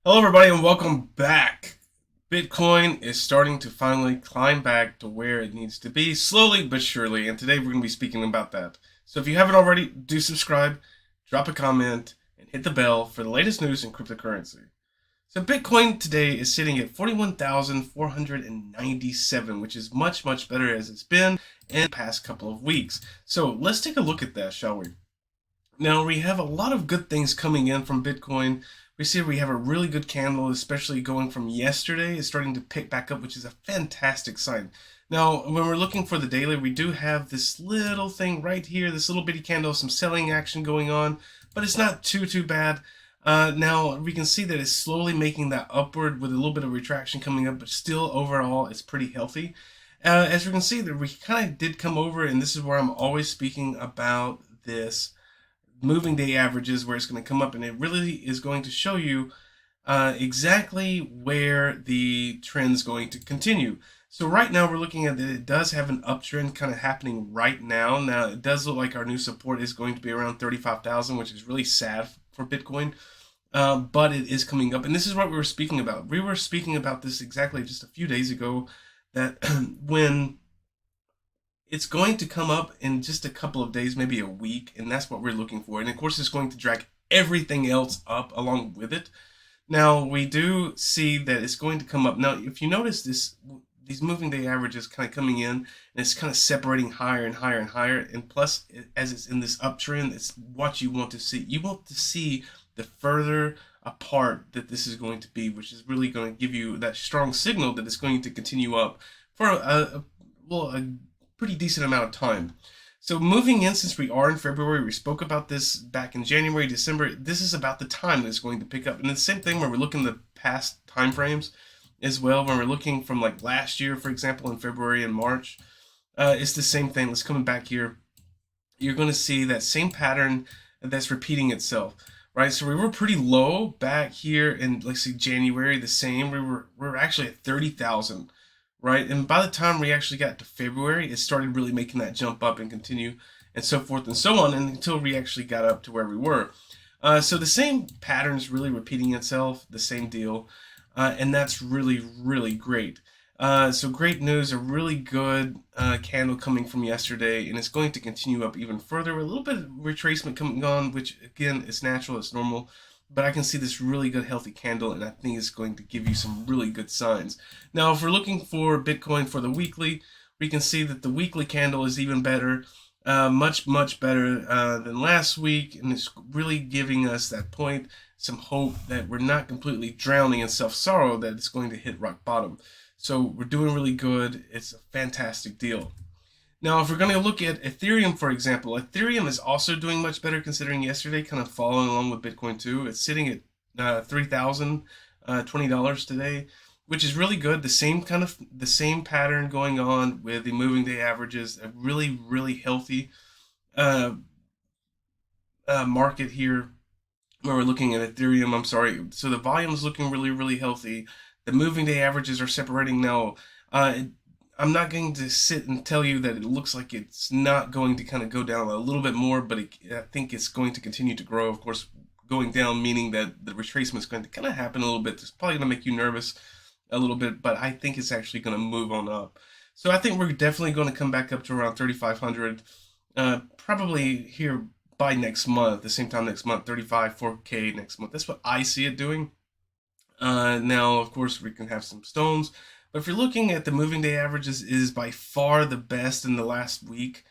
Hello, everybody, and welcome back. Bitcoin is starting to finally climb back to where it needs to be, slowly but surely, and today we're going to be speaking about that. So if you haven't already, do subscribe, drop a comment, and hit the bell for the latest news in cryptocurrency. So Bitcoin today is sitting at 41,497, which is much better as it's been in the past couple of weeks. So let's take a look at that, shall we? Now, we have a lot of good things coming in from Bitcoin. We see we have a really good candle, especially going from yesterday. It's starting to pick back up, which is a fantastic sign. Now, when we're looking for the daily, we do have this little thing right here, this little bitty candle, some selling action going on, but it's not too bad. Now, we can see that it's slowly making that upward with a little bit of retraction coming up, but still overall, it's pretty healthy. As we can see, that we kind of did come over, and this is where I'm always speaking about this moving day averages, where it's going to come up and it really is going to show you exactly where the trend is going to continue. So right now we're looking at that it does have an uptrend kind of happening right now. Now it does look like our new support is going to be around 35,000, which is really sad for Bitcoin. But it is coming up, and this is what we were speaking about. We were speaking about this exactly just a few days ago, that when it's going to come up in just a couple of days, maybe a week, and that's what we're looking for. And of course, it's going to drag everything else up along with it. Now, we do see that it's going to come up. Now, if you notice these moving day averages kind of coming in, and it's kind of separating higher and higher and higher. And plus, as it's in this uptrend, it's what you want to see. You want to see the further apart that this is going to be, which is really going to give you that strong signal that it's going to continue up for a pretty decent amount of time. So moving in, since we are in February, we spoke about this back in January, December. This is about the time that it's going to pick up. And the same thing when we're looking at the past time frames as well. When we're looking from like last year, for example, in February and March, it's the same thing. Let's come back here. You're going to see that same pattern that's repeating itself, right? So we were pretty low back here in, let's see, January, the same. We were actually at 30,000. Right, and by the time we actually got to February, it started really making that jump up and continue, and so forth and so on, and until we actually got up to where we were. So the same pattern is really repeating itself, the same deal, and that's really great. So great news, a really good candle coming from yesterday, and it's going to continue up even further with a little bit of retracement coming on, which again is natural, it's normal. But I can see this really good healthy candle, and I think it's going to give you some really good signs. Now, if we're looking for Bitcoin for the weekly, we can see that the weekly candle is even better, much better than last week, and it's really giving us that point, some hope that we're not completely drowning in self-sorrow, that it's going to hit rock bottom. So we're doing really good. It's a fantastic deal. Now, if we're going to look at Ethereum, for example, Ethereum is also doing much better, considering yesterday kind of following along with Bitcoin too. It's sitting at $3,020 today, which is really good. The same pattern going on with the moving day averages. A really healthy market here, where we're looking at Ethereum. I'm sorry. So the volume is looking really healthy. The moving day averages are separating now. I'm not going to sit and tell you that it looks like it's not going to kind of go down a little bit more, but I think it's going to continue to grow. Of course, going down meaning that the retracement is going to kind of happen a little bit. It's probably going to make you nervous a little bit, but I think it's actually going to move on up. So I think we're definitely going to come back up to around 3,500, probably here by next month, the same time next month, 4K next month. That's what I see it doing. Now, of course, we can have some stones. But if you're looking at the moving day averages, it is by far the best in the last week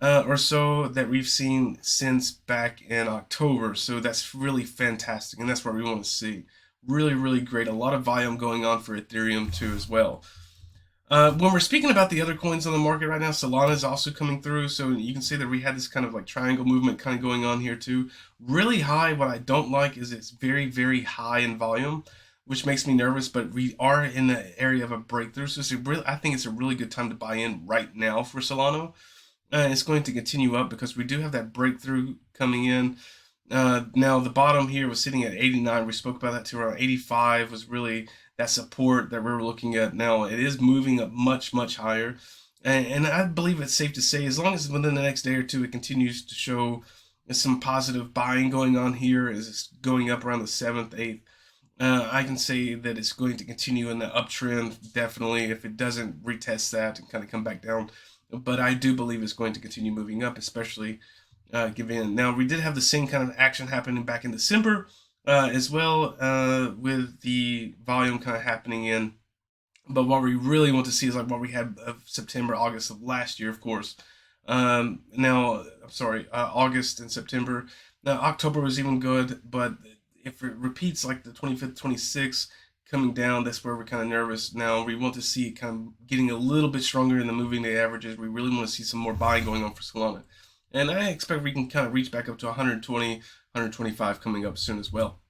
or so that we've seen since back in October. So that's really fantastic, and that's what we want to see. Really great. A lot of volume going on for Ethereum too as well. When we're speaking about the other coins on the market right now, Solana is also coming through. So you can see that we had this kind of like triangle movement kind of going on here too. Really high. What I don't like is it's very high in volume, which makes me nervous, but we are in the area of a breakthrough. So I think it's a really good time to buy in right now for Solana. It's going to continue up because we do have that breakthrough coming in. Now, the bottom here was sitting at 89. We spoke about that to around 85 was really that support that we were looking at. Now, it is moving up much higher. And I believe it's safe to say, as long as within the next day or two it continues to show some positive buying going on here, as it's going up around the 7th, 8th, I can say that it's going to continue in the uptrend, definitely, if it doesn't retest that and kind of come back down. But I do believe it's going to continue moving up, especially given. Now, we did have the same kind of action happening back in December as well, with the volume kind of happening in. But what we really want to see is like what we had of September, August of last year, of course. Now, I'm sorry, August and September. Now, October was even good, but if it repeats like the 25th, 26th coming down, that's where we're kind of nervous. Now, we want to see it kind of getting a little bit stronger in the moving day averages. We really want to see some more buying going on for Solana. And I expect we can kind of reach back up to 120, 125 coming up soon as well.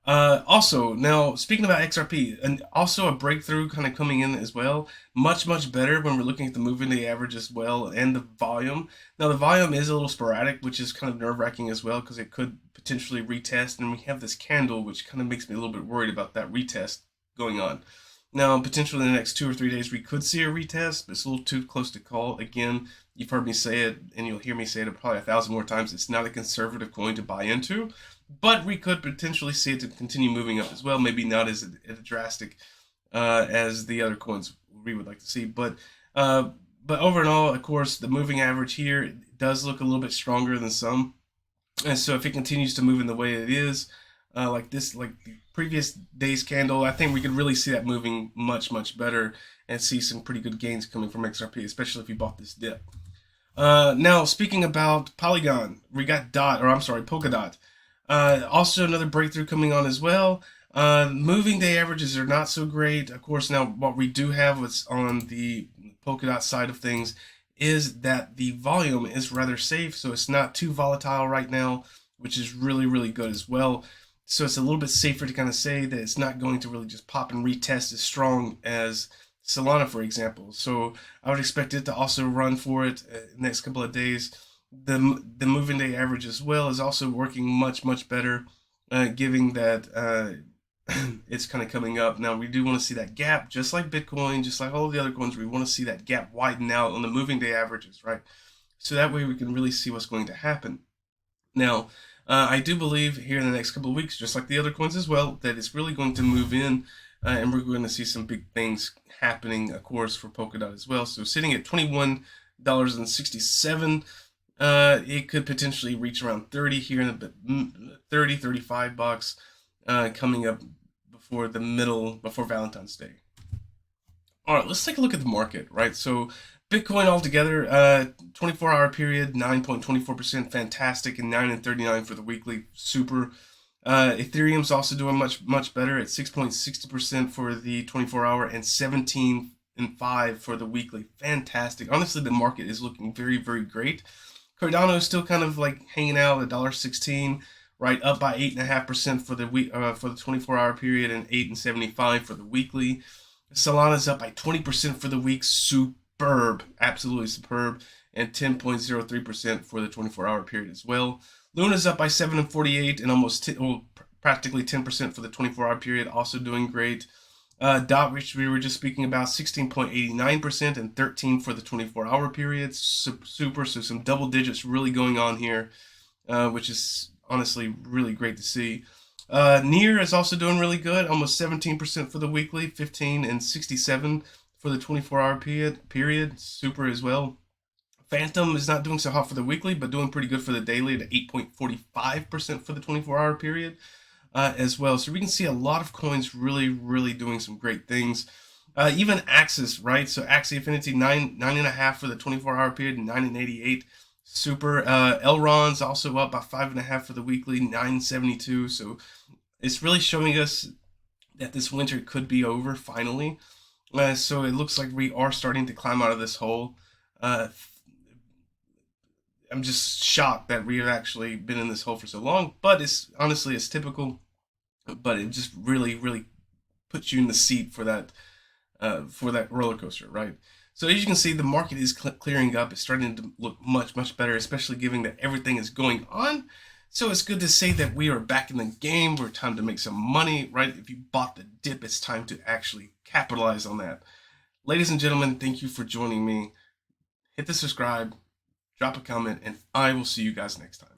Also, now speaking about XRP, and also a breakthrough kind of coming in as well. Much better when we're looking at the moving day average as well and the volume. Now, the volume is a little sporadic, which is kind of nerve wracking as well because it could potentially retest. And we have this candle, which kind of makes me a little bit worried about that retest going on. Now, potentially in the next 2 or 3 days, we could see a retest, but it's a little too close to call. Again, you've heard me say it, and you'll hear me say it probably 1,000 more times. It's not a conservative coin to buy into, but we could potentially see it to continue moving up as well. Maybe not as drastic as the other coins we would like to see, but overall, of course, the moving average here does look a little bit stronger than some, and so if it continues to move in the way it is, like this, like the previous day's candle, I think we could really see that moving much better and see some pretty good gains coming from XRP, especially if you bought this dip. Now, speaking about Polygon, we got Polkadot. Also, another breakthrough coming on as well. Moving day averages are not so great. Of course, now what we do have what's on the Polkadot side of things is that the volume is rather safe, so it's not too volatile right now, which is really good as well. So it's a little bit safer to kind of say that it's not going to really just pop and retest as strong as Solana, for example. So I would expect it to also run for it the next couple of days. The moving day average as well is also working much better, giving that it's kind of coming up. Now, we do want to see that gap, just like Bitcoin, just like all of the other coins, we want to see that gap widen out on the moving day averages, right? So that way we can really see what's going to happen. Now, I do believe here in the next couple of weeks, just like the other coins as well, that it's really going to move in, and we're going to see some big things happening, of course, for Polkadot as well. So sitting at $21.67, it could potentially reach around 30 here in a bit, 30, 35 bucks, coming up before Valentine's Day. All right, let's take a look at the market, right? So Bitcoin altogether, 24-hour period, 9.24%, fantastic, and 9.39 for the weekly, super. Ethereum's also doing much better at 6.60% for the 24-hour and 17.5 for the weekly. Fantastic. Honestly, the market is looking very great. Cardano is still kind of like hanging out at $1.16, right, up by 8.5% for the week, for the 24-hour period, and 8.75 for the weekly. Solana's up by 20% for the week, superb, absolutely superb, and 10.03% for the 24-hour period as well. Luna's up by 7.48 and almost practically 10% for the 24-hour period, also doing great. DOT, which we were just speaking about, 16.89% and 13 for the 24-hour period. Super, so some double digits really going on here, which is honestly really great to see. Near is also doing really good, almost 17% for the weekly, 15 and 67 for the 24-hour period, super as well. Phantom is not doing so hot for the weekly, but doing pretty good for the daily at 8.45% for the 24-hour period. As well. So we can see a lot of coins really doing some great things. Even Axis, right? So Axie Infinity, 9.5 for the 24-hour period, 9.88. Super. Elrond's also up by 5.5 for the weekly, 9.72. So it's really showing us that this winter could be over finally. So it looks like we are starting to climb out of this hole. I'm just shocked that we have actually been in this hole for so long, but it's honestly, it's typical. But it just really puts you in the seat for that roller coaster, right? So as you can see, the market is clearing up. It's starting to look much better, especially given that everything is going on. So it's good to say that we are back in the game. We're time to make some money, right? If you bought the dip, it's time to actually capitalize on that. Ladies and gentlemen, thank you for joining me. Hit the subscribe, drop a comment, and I will see you guys next time.